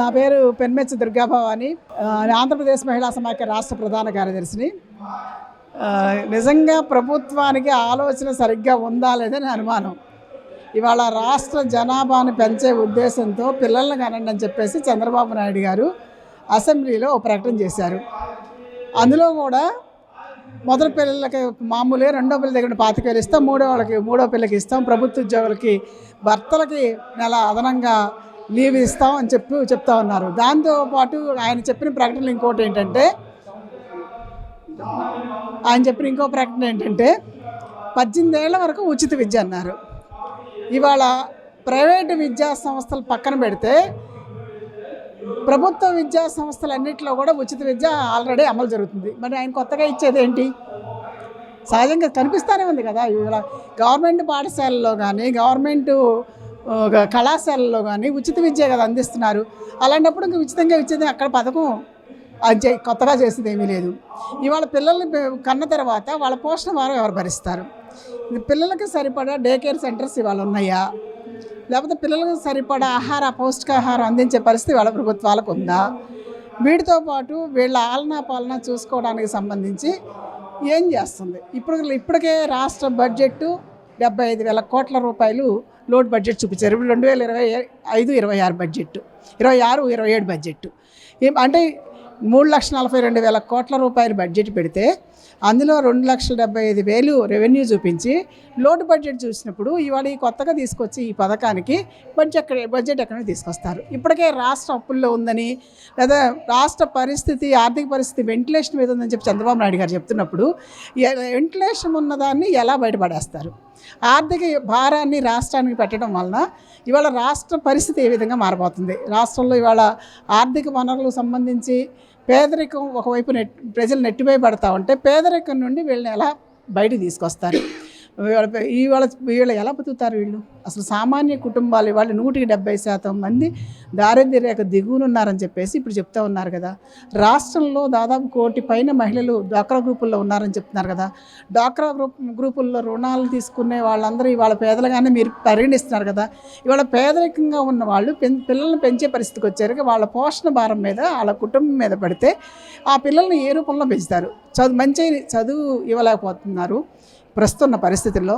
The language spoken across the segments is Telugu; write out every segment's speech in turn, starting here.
నా పేరు పెన్మెచ్చి దుర్గాభవాని. ఆంధ్రప్రదేశ్ మహిళా సమాఖ్య రాష్ట్ర ప్రధాన కార్యదర్శిని. నిజంగా ప్రభుత్వానికి ఆలోచన సరిగ్గా ఉందా లేదని అనుమానం. ఇవాళ రాష్ట్ర జనాభాను పెంచే ఉద్దేశంతో పిల్లల్ని కనండి అని చెప్పేసి చంద్రబాబు నాయుడు గారు అసెంబ్లీలో ఒక ప్రకటన చేశారు. అందులో కూడా మొదటి పిల్లలకి మామూలుగా, రెండో పిల్లల దగ్గర 25,000 ఇస్తాం, మూడో పిల్లకి ఇస్తాం, ప్రభుత్వ ఉద్యోగులకి భర్తలకి నెల అదనంగా లీవ్ ఇస్తాం అని చెప్తా ఉన్నారు. దాంతోపాటు ఆయన చెప్పిన ప్రకటనలు ఇంకోటి ఏంటంటే, ఇంకో ప్రకటన ఏంటంటే 18 ఏళ్ల వరకు ఉచిత విద్య అన్నారు. ఇవాళ ప్రైవేటు విద్యా సంస్థలు పక్కన పెడితే ప్రభుత్వ విద్యా సంస్థలన్నింటిలో కూడా ఉచిత విద్య ఆల్రెడీ అమలు జరుగుతుంది. మరి ఆయన కొత్తగా ఇచ్చేది ఏంటి? సహజంగా కనిపిస్తూనే ఉంది కదా. ఇవాళ గవర్నమెంట్ పాఠశాలలో కానీ, గవర్నమెంట్ కళాశాలలో కానీ ఉచిత విద్య కదా అందిస్తున్నారు. అలాంటప్పుడు ఇంకా ఉచితంగా ఇచ్చేది అక్కడ పథకం అది కొత్తగా చేసేది ఏమీ లేదు. ఇవాళ పిల్లల్ని కన్న తర్వాత వాళ్ళ పోషణ భారం ఎవరు భరిస్తారు? పిల్లలకి సరిపడా డే కేర్ సెంటర్స్ ఇవాళ ఉన్నాయా? లేకపోతే పిల్లలకు సరిపడా పౌష్టికాహారం అందించే పరిస్థితి వాళ్ళ ప్రభుత్వాలకు ఉందా? వీటితో పాటు వీళ్ళ ఆలనా పాలన చూసుకోవడానికి సంబంధించి ఏం చేస్తుంది? ఇప్పటికే రాష్ట్ర బడ్జెట్ 75,000 కోట్ల రూపాయలు లోడ్ బడ్జెట్ చూపించారు. 2025-26 బడ్జెట్, 26-27 బడ్జెట్ అంటే 3,42,000 కోట్ల రూపాయలు బడ్జెట్ పెడితే అందులో 2,75,000 రెవెన్యూ చూపించి లోటు బడ్జెట్ చూసినప్పుడు ఇవాళ ఈ కొత్తగా తీసుకొచ్చి ఈ పథకానికి బడ్జెట్ ఎక్కడికి తీసుకొస్తారు? ఇప్పటికే రాష్ట్ర అప్పుల్లో ఉందని, లేదా రాష్ట్ర పరిస్థితి, ఆర్థిక పరిస్థితి వెంటిలేషన్ మీద ఉందని చెప్పి చంద్రబాబు నాయుడు గారు చెప్తున్నప్పుడు వెంటిలేషన్ ఉన్నదాన్ని ఎలా బయటపడేస్తారు? ఆర్థిక భారాన్ని రాష్ట్రానికి పెట్టడం వలన ఇవాళ రాష్ట్ర పరిస్థితి ఏ విధంగా మారబోతుంది? రాష్ట్రంలో ఇవాళ ఆర్థిక వనరులకు సంబంధించి పేదరికం ఒకవైపు ప్రజలు నెట్టిపోయి పడతా ఉంటే పేదరికం నుండి వీళ్ళని ఎలా బయటకు తీసుకొస్తారు? వీళ్ళు ఎలా బతుకుతారు? వీళ్ళు అసలు సామాన్య కుటుంబాలు ఇవాళ 170% మంది దారిద్ర్య రేఖ దిగువనున్నారని చెప్పేసి ఇప్పుడు చెప్తా ఉన్నారు కదా. రాష్ట్రంలో దాదాపు 1 కోటి పైన మహిళలు డ్వాక్రా గ్రూపుల్లో ఉన్నారని చెప్తున్నారు కదా. డ్వాక్రా గ్రూపుల్లో రుణాలు తీసుకునే వాళ్ళందరూ ఇవాళ పేదలుగానే మీరు పరిగణిస్తున్నారు కదా. ఇవాళ పేదరికంగా ఉన్న వాళ్ళు పిల్లల్ని పెంచే పరిస్థితికి వచ్చారు. వాళ్ళ పోషణ భారం మీద, వాళ్ళ కుటుంబం మీద పడితే ఆ పిల్లల్ని ఏ రూపంలో పెంచుతారు? మంచి చదువు ఇవ్వలేకపోతున్నారు. ప్రస్తున్న పరిస్థితుల్లో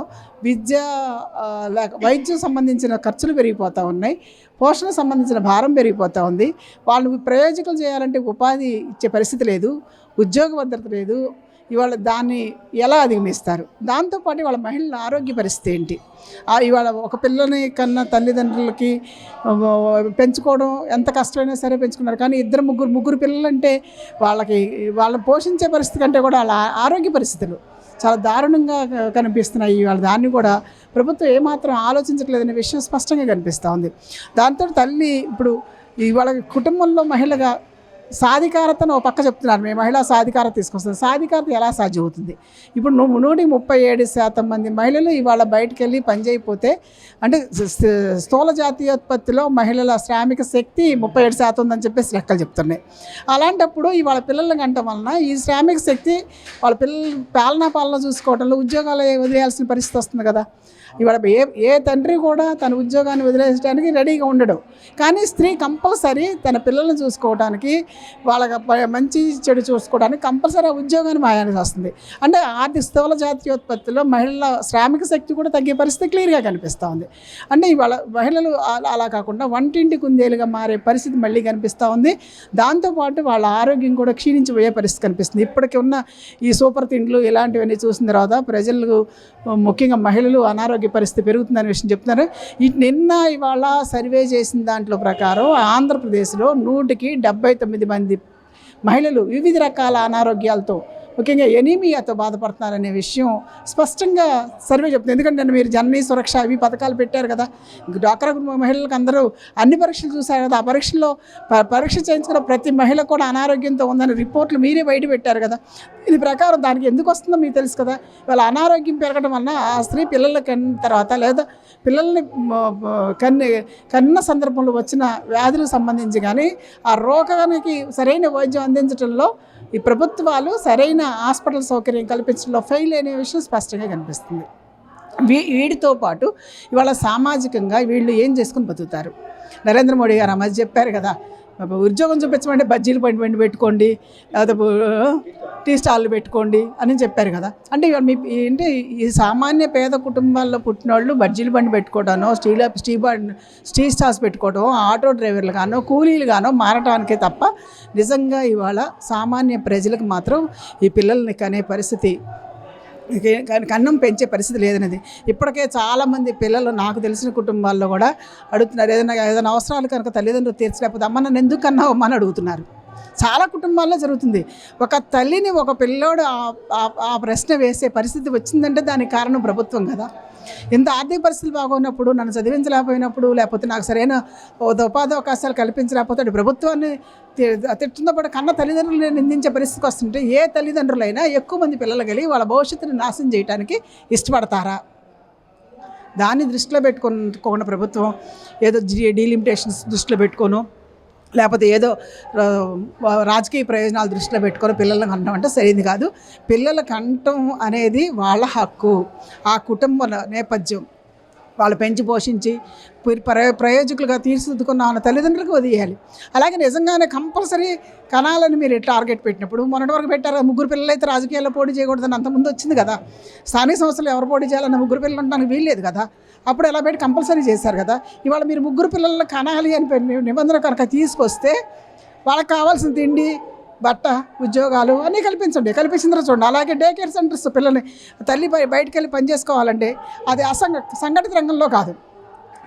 వైద్యం సంబంధించిన ఖర్చులు పెరిగిపోతూ ఉన్నాయి, పోషణ సంబంధించిన భారం పెరిగిపోతూ ఉంది. వాళ్ళు ప్రయోజకులు చేయాలంటే ఉపాధి ఇచ్చే పరిస్థితి లేదు, ఉద్యోగ భద్రత లేదు. ఇవాళ దాన్ని ఎలా అధిగమిస్తారు? దాంతోపాటు వాళ్ళ మహిళల ఆరోగ్య పరిస్థితి ఏంటి? ఇవాళ ఒక పిల్లని కన్నా తల్లిదండ్రులకి పెంచుకోవడం ఎంత కష్టమైనా సరే పెంచుకున్నారు. కానీ ముగ్గురు పిల్లలంటే వాళ్ళని పోషించే పరిస్థితి కంటే కూడా వాళ్ళ ఆరోగ్య పరిస్థితులు చాలా దారుణంగా కనిపిస్తున్నాయి. వాళ్ళ దాన్ని కూడా ప్రభుత్వం ఏమాత్రం ఆలోచించట్లేదనే విషయం స్పష్టంగా కనిపిస్తూ ఉంది. దాంతో తల్లి ఇప్పుడు ఇవాళ కుటుంబంలో మహిళగా సాధికారతను ఒక పక్క చెప్తున్నారు, మేము మహిళా సాధికారత తీసుకొస్తాం. సాధికారత ఎలా సాధ్యం అవుతుంది? ఇప్పుడు 137% మంది మహిళలు ఇవాళ బయటకు వెళ్ళి పనిచేయకపోతే, అంటే స్థూల జాతీయోత్పత్తిలో మహిళల శ్రామిక శక్తి 37% ఉందని చెప్పేసి లెక్కలు చెప్తున్నాయి. అలాంటప్పుడు ఇవాళ పిల్లలను కంటం వలన ఈ శ్రామిక శక్తి వాళ్ళ పిల్లలు పాలన చూసుకోవడంలో ఉద్యోగాలు వదిలేయాల్సిన పరిస్థితి వస్తుంది కదా. ఇవాళ ఏ తండ్రి కూడా తన ఉద్యోగాన్ని వదిలేయడానికి రెడీగా ఉండడు. కానీ స్త్రీ కంపల్సరీ తన పిల్లల్ని చూసుకోవడానికి, వాళ్ళకి మంచి చెడు చూసుకోవడానికి కంపల్సరీ ఉద్యోగాన్ని మాయాల్సి వస్తుంది. అంటే ఆర్థిక స్థూల జాతీయోత్పత్తిలో మహిళల శ్రామిక శక్తి కూడా తగ్గే పరిస్థితి క్లియర్గా కనిపిస్తూ ఉంది. అంటే ఇవాళ మహిళలు అలా కాకుండా వంటింటి కుందేలుగా మారే పరిస్థితి మళ్ళీ కనిపిస్తూ ఉంది. దాంతోపాటు వాళ్ళ ఆరోగ్యం కూడా క్షీణించిపోయే పరిస్థితి కనిపిస్తుంది. ఇప్పటికీ ఉన్న ఈ సూపర్ తిండ్లు ఇలాంటివన్నీ చూసిన తర్వాత ప్రజలు, ముఖ్యంగా మహిళలు అనారోగ్య పరిస్థితి పెరుగుతుందనే విషయం చెప్తున్నారు. నిన్న ఇవాళ సర్వే చేసిన దాంట్లో ప్రకారం ఆంధ్రప్రదేశ్లో 179 మంది మహిళలు వివిధ రకాల అనారోగ్యాలతో, ముఖ్యంగా ఎనీమియాతో బాధపడుతున్నారనే విషయం స్పష్టంగా సర్వే చెప్తుంది. ఎందుకంటే మీరు జననీ సురక్ష ఇవి పథకాలు పెట్టారు కదా. డ్వాక్రా మహిళలకు అందరూ అన్ని పరీక్షలు చూశారు కదా. ఆ పరీక్షల్లో పరీక్ష చేయించుకున్న ప్రతి మహిళ కూడా అనారోగ్యంతో ఉందని రిపోర్ట్లు మీరే బయట పెట్టారు కదా. ఇది ప్రకారం దానికి ఎందుకు వస్తుందో మీకు తెలుసు కదా. ఇవాళ అనారోగ్యం పెరగడం వలన ఆ స్త్రీ పిల్లలు కన్న తర్వాత, లేదా పిల్లల్ని కన్న సందర్భంలో వచ్చిన వ్యాధులకు సంబంధించి కానీ ఆ రోగానికి సరైన వైద్యం అందించడంలో ఈ ప్రభుత్వాలు సరైన హాస్పిటల్ సౌకర్యం కల్పించడంలో ఫెయిల్ అనే విషయం స్పష్టంగా కనిపిస్తుంది. వీటితో పాటు ఇవాళ సామాజికంగా వీళ్ళు ఏం చేసుకుని బతుకుతారు? నరేంద్ర మోడీ గారు ఆ మధ్య చెప్పారు కదా, ఉద్యోగం చూపించమంటే బజ్జీలు బండి పెట్టుకోండి, లేకపోతే టీ స్టాల్లు పెట్టుకోండి అని చెప్పారు కదా. అంటే ఇవాళ మీ ఏంటి ఈ సామాన్య పేద కుటుంబాల్లో పుట్టిన వాళ్ళు బజ్జీలు బండి పెట్టుకోవడానో స్టీ స్టాల్స్ పెట్టుకోవడం, ఆటో డ్రైవర్లు గానో కూలీలు గానో మారటానికే తప్ప నిజంగా ఇవాళ సామాన్య ప్రజలకు మాత్రం ఈ పిల్లల్ని కనే పరిస్థితి, కన్నం పెంచే పరిస్థితి లేదనేది ఇప్పటికే చాలామంది పిల్లలు నాకు తెలిసిన కుటుంబాల్లో కూడా అడుగుతున్నారు. ఏదైనా అవసరాలు కనుక తల్లిదండ్రులు తీర్చలేకపోతే అమ్మ నన్ను ఎందుకు కన్నావు అమ్మ అని అడుగుతున్నారు. చాలా కుటుంబాల్లో జరుగుతుంది. ఒక తల్లిని ఒక పిల్లోడు ఆ ప్రశ్న వేసే పరిస్థితి వచ్చిందంటే దానికి కారణం ప్రభుత్వం కదా. ఇంత ఆర్థిక పరిస్థితులు బాగున్నప్పుడు, నన్ను చదివించలేకపోయినప్పుడు, లేకపోతే నాకు సరైన ఉపాధి అవకాశాలు కల్పించలేకపోతే అది ప్రభుత్వాన్ని తిట్టుతో పాటు కన్న తల్లిదండ్రులు నిందించే పరిస్థితికి వస్తుంటే ఏ తల్లిదండ్రులైనా ఎక్కువ మంది పిల్లలు కలిగి వాళ్ళ భవిష్యత్తుని నాశనం చేయడానికి ఇష్టపడతారా? దాన్ని దృష్టిలో పెట్టుకోకుండా ప్రభుత్వం ఏదో డీలిమిటేషన్స్ దృష్టిలో పెట్టుకోను, లేకపోతే ఏదో రాజకీయ ప్రయోజనాలు దృష్టిలో పెట్టుకొని పిల్లలను కంటం అంటే సరైనది కాదు. పిల్లలకు కంటం అనేది వాళ్ళ హక్కు. ఆ కుటుంబ నేపథ్యం వాళ్ళు పెంచి పోషించి ప్రయోజకులుగా తీర్చిదిద్దుకున్న తల్లిదండ్రులకు వదిలేయాలి. అలాగే నిజంగానే కంపల్సరీ కణాలని మీరు టార్గెట్ పెట్టినప్పుడు మొన్నటి వరకు పెట్టారు. 3 పిల్లలు అయితే రాజకీయాల్లో పోటీ చేయకూడదని అంతకుముందు వచ్చింది కదా. స్థానిక సంస్థలు ఎవరు పోటీ చేయాలన్న 3 పిల్లలు ఉండడానికి వీల్లేదు కదా. అప్పుడు ఎలా పెట్టి కంపల్సరీ చేశారు కదా. ఇవాళ మీరు 3 పిల్లలను కనాలి అని నిబంధన కనుక తీసుకొస్తే వాళ్ళకి కావాల్సిన తిండి, బట్ట, ఉద్యోగాలు అన్నీ కల్పించండి. కల్పించిన తర్వాత చూడండి. అలాగే డే కేర్ సెంటర్స్ పిల్లల్ని తల్లి బయటకు వెళ్ళి పనిచేసుకోవాలంటే అది సంఘటిత రంగంలో కాదు.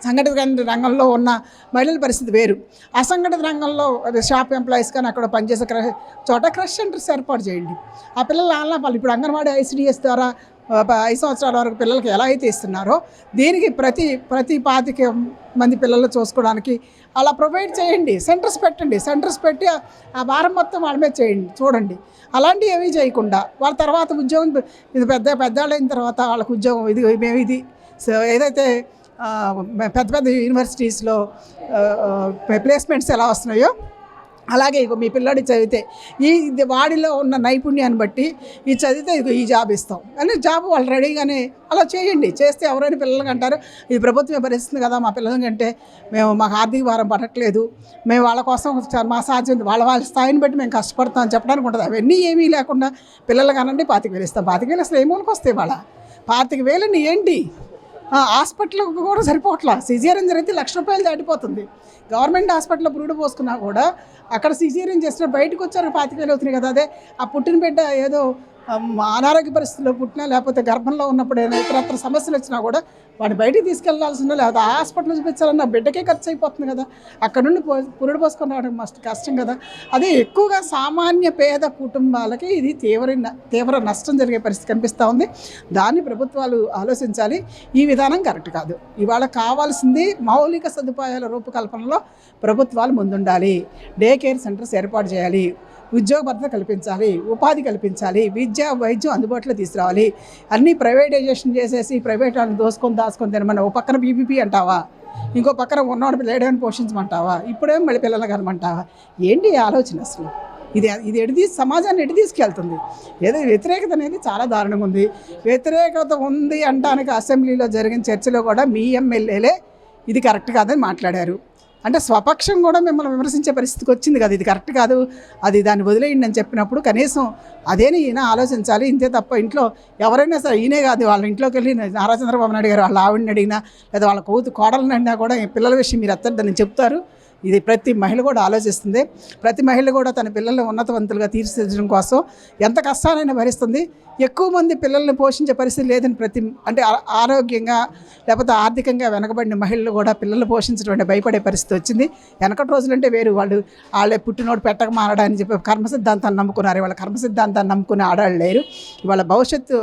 సంఘటిత రంగంలో ఉన్న మహిళల పరిస్థితి వేరు. అసంఘటిత రంగంలో షాప్ ఎంప్లాయీస్ కానీ అక్కడ పనిచేసే చోట క్రష్ సెంటర్స్ ఏర్పాటు చేయండి. ఆ పిల్లలు ఆన్లైన్ ఇప్పుడు అంగన్వాడీ ఐసిడిఎస్ ద్వారా 5 సంవత్సరాల వరకు పిల్లలకి ఎలా అయితే ఇస్తున్నారో దీనికి ప్రతి 25 మంది పిల్లలు చూసుకోవడానికి అలా ప్రొవైడ్ చేయండి. సెంటర్స్ పెట్టండి. సెంటర్స్ పెట్టి ఆ భారం మొత్తం వాళ్ళ మీద చూడండి. అలాంటివి ఏమీ చేయకుండా వాళ్ళ తర్వాత ఉద్యోగం ఇది పెద్దవాళ్ళు అయిన తర్వాత వాళ్ళకి ఉద్యోగం ఇది ఏదైతే పెద్ద యూనివర్సిటీస్లో ప్లేస్మెంట్స్ ఎలా వస్తున్నాయో అలాగే ఇగో మీ పిల్లాడి చదివితే వాడిలో ఉన్న నైపుణ్యాన్ని బట్టి ఈ చదివితే ఈ జాబ్ ఇస్తాం అని జాబ్ వాళ్ళు రెడీగానే అలా చేయండి. చేస్తే ఎవరైనా పిల్లలకి అంటారు ఇది ప్రభుత్వమే భరిస్తుంది కదా, మా పిల్లలకంటే మాకు ఆర్థిక భారం పడట్లేదు, మేము వాళ్ళ కోసం మా సాధ్యం వాళ్ళ స్థాయిని బట్టి మేము కష్టపడతాం అని చెప్పడానికి ఉంటుంది. అవన్నీ ఏమీ లేకుండా పిల్లలకి అనండి 25,000 ఇస్తాం. 25,000 అసలు ఏ మూలకి వస్తాయి వాళ్ళ 25,000 ఏంటి? హాస్పిటల్కి కూడా సరిపోవట్లా. సిజేరియన్ జరిగితే ₹1,00,000 దాటిపోతుంది. గవర్నమెంట్ హాస్పిటల్లో పురుడు పోసుకున్నా కూడా అక్కడ సిజేరియన్ చేసిన బయటకు వచ్చారు 25,000 అవుతున్నాయి కదా. అదే ఆ పుట్టిన బిడ్డ ఏదో అనారోగ్య పరిస్థితుల్లో పుట్టినా లేకపోతే గర్భంలో ఉన్నప్పుడు ఏదైనా ఇతరత్ర సమస్యలు వచ్చినా కూడా వాడిని బయటికి తీసుకెళ్లాల్సిందో లేకపోతే ఆ హాస్పిటల్ చూపించాలన్న బిడ్డకే ఖర్చు అయిపోతుంది కదా. అక్కడ నుండి పురుడు పోసుకొని రావడం కష్టం కదా. అదే ఎక్కువగా సామాన్య పేద కుటుంబాలకి ఇది తీవ్ర నష్టం జరిగే పరిస్థితి కనిపిస్తూ ఉంది. దాన్ని ప్రభుత్వాలు ఆలోచించాలి. ఈ విధానం కరెక్ట్ కాదు. ఇవాళ కావాల్సింది మౌలిక సదుపాయాల రూపకల్పనలో ప్రభుత్వాలు ముందుండాలి. డే కేర్ సెంటర్స్ ఏర్పాటు చేయాలి. ఉద్యోగ భద్రత కల్పించాలి. ఉపాధి కల్పించాలి. విద్య వైద్యం అందుబాటులో తీసుకురావాలి. అన్నీ ప్రైవేటైజేషన్ చేసేసి ప్రైవేట్ వాళ్ళని దాచుకొని తినమన్నా ఓ పక్కన బీపీపీ అంటావా, ఇంకో పక్కన ఉన్నవాడు లేడని పోషించమంటావా, ఇప్పుడేమో మళ్ళీ పిల్లలు కనమంటావా? ఏంటి ఆలోచన అసలు? ఇది సమాజాన్ని ఎటు తీసుకెళ్తుంది? ఏదో వ్యతిరేకత అనేది చాలా దారుణంగా ఉంది. వ్యతిరేకత ఉంది అంటానికి అసెంబ్లీలో జరిగిన చర్చలో కూడా మీ ఎమ్మెల్యేలే ఇది కరెక్ట్ కాదని మాట్లాడారు. అంటే స్వపక్షం కూడా మిమ్మల్ని విమర్శించే పరిస్థితికి వచ్చింది కదా. ఇది కరెక్ట్ కాదు, దాన్ని వదిలేయండి అని చెప్పినప్పుడు కనీసం అదేని ఈయన ఆలోచించాలి. ఇంతే తప్ప ఇంట్లో ఎవరైనా సరే ఈయనే కాదు, వాళ్ళ ఇంట్లోకి వెళ్ళి నారా చంద్రబాబు నాయుడు గారు వాళ్ళ ఆవిడని అడిగినా లేదా వాళ్ళ కోడలని అడిగినా కూడా పిల్లల విషయం మీరు ఎత్తద్దని చెప్తారు. ఇది ప్రతి మహిళ కూడా ఆలోచిస్తుంది. ప్రతి మహిళ కూడా తన పిల్లల్ని ఉన్నతవంతులుగా తీర్చిదిద్దడం కోసం ఎంత కష్టాలైనా భరిస్తుంది. ఎక్కువ మంది పిల్లల్ని పోషించే పరిస్థితి లేదని అంటే ఆరోగ్యంగా లేకపోతే ఆర్థికంగా వెనకబడిన మహిళలు కూడా పిల్లలు పోషించడం భయపడే పరిస్థితి వచ్చింది. వెనకటి రోజులంటే వేరు. వాళ్ళే పుట్టినోడు పెట్టక మారడాన్ని చెప్పి కర్మ సిద్ధాంతాన్ని నమ్ముకున్నారు. వాళ్ళ కర్మ సిద్ధాంతాన్ని నమ్ముకునే ఆడవాళ్ళు లేరు. ఇవాళ భవిష్యత్తు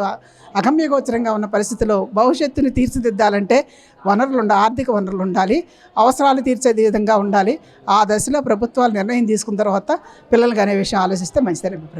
అగమ్యగోచరంగా ఉన్న పరిస్థితిలో భవిష్యత్తుని తీర్చిదిద్దాలంటే ఆర్థిక వనరులు ఉండాలి. అవసరాలు తీర్చే విధంగా ఉండాలి. ఆ దశలో ప్రభుత్వాలు నిర్ణయం తీసుకున్న తర్వాత పిల్లలకి అనే విషయం ఆలోచిస్తే మంచిదని